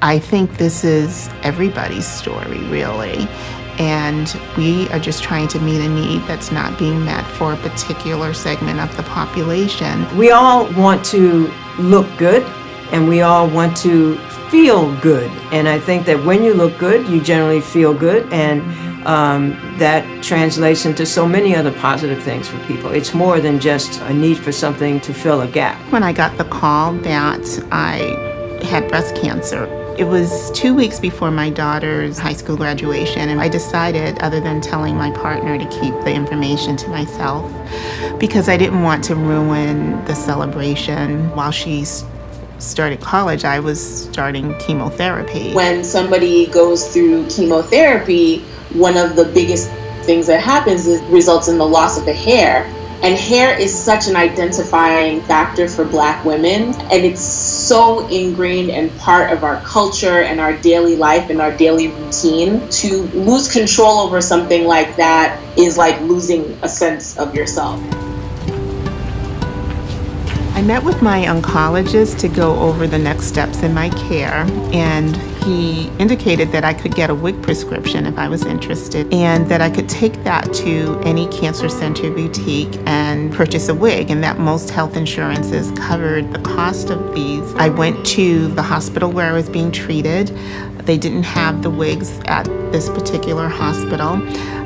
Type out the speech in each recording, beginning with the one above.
I think this is everybody's story, really. And we are just trying to meet a need that's not being met for a particular segment of the population. We all want to look good, and we all want to feel good. And I think that when you look good, you generally feel good, and that translates into so many other positive things for people. It's more than just a need for something to fill a gap. When I got the call that I had breast cancer, it was 2 weeks before my daughter's high school graduation, and I decided, other than telling my partner, to keep the information to myself because I didn't want to ruin the celebration. While she started college, I was starting chemotherapy. When somebody goes through chemotherapy, one of the biggest things that happens is results in the loss of the hair. And hair is such an identifying factor for Black women, and it's so ingrained and part of our culture and our daily life and our daily routine. To lose control over something like that is like losing a sense of yourself. I met with my oncologist to go over the next steps in my care, and he indicated that I could get a wig prescription if I was interested, and that I could take that to any cancer center boutique and purchase a wig, and that most health insurances covered the cost of these. I went to the hospital where I was being treated. They didn't have the wigs at this particular hospital.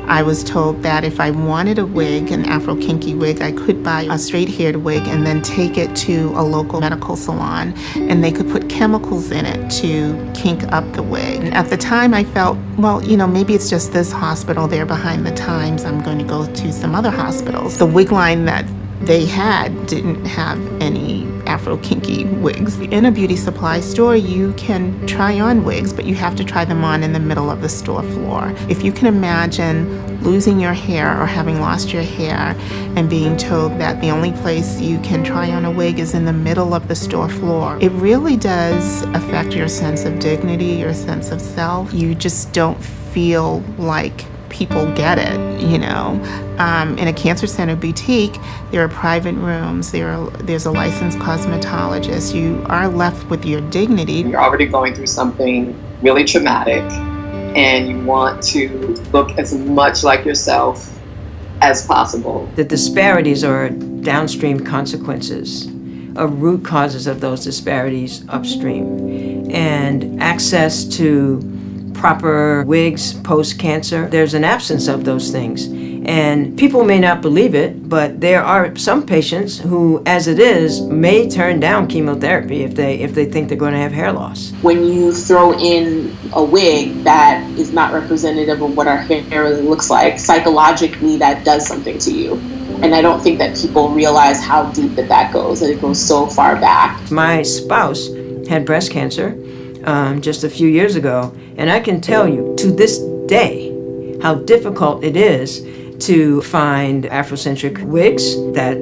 I was told that if I wanted a wig, an Afro-kinky wig, I could buy a straight-haired wig and then take it to a local medical salon, and they could put chemicals in it to kink up the wig. And at the time, I felt, well, maybe it's just this hospital. They're behind the times. I'm going to go to some other hospitals. The wig line that they had didn't have any Afro-kinky wigs. In a beauty supply store, you can try on wigs, but you have to try them on in the middle of the store floor. If you can imagine losing your hair or having lost your hair and being told that the only place you can try on a wig is in the middle of the store floor, it really does affect your sense of dignity, your sense of self. You just don't feel like people get it, In a cancer center boutique, there are private rooms, there's a licensed cosmetologist. You are left with your dignity. You're already going through something really traumatic, and you want to look as much like yourself as possible. The disparities are downstream consequences of root causes of those disparities upstream. And access to proper wigs post-cancer, there's an absence of those things. And people may not believe it, but there are some patients who, as it is, may turn down chemotherapy if they think they're going to have hair loss. When you throw in a wig that is not representative of what our hair really looks like, psychologically that does something to you. And I don't think that people realize how deep that goes, and it goes so far back. My spouse had breast cancer just a few years ago, and I can tell you to this day how difficult it is to find Afrocentric wigs that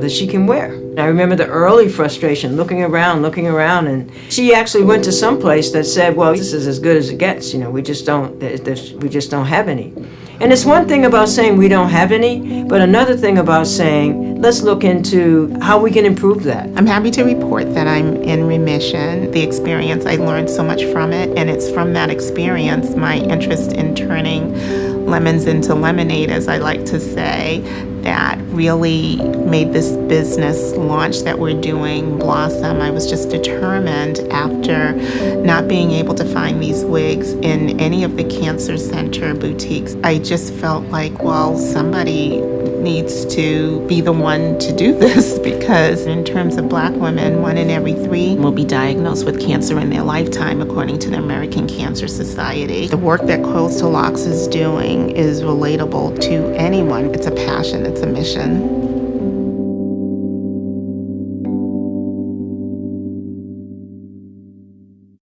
she can wear. I remember the early frustration, looking around, and she actually went to some place that said, well, this is as good as it gets. We just don't have any. And it's one thing about saying we don't have any, but another thing about saying, let's look into how we can improve that. I'm happy to report that I'm in remission. The experience, I learned so much from it, and it's from that experience, my interest in turning lemons into lemonade, as I like to say, that really made this business launch that we're doing blossom. I was just determined, after not being able to find these wigs in any of the cancer center boutiques, I just felt like, well, somebody needs to be the one to do this, because in terms of Black women, 1 in every 3 will be diagnosed with cancer in their lifetime, according to the American Cancer Society. The work that Coils to Locs is doing is relatable to anyone. It's a passion, it's a mission.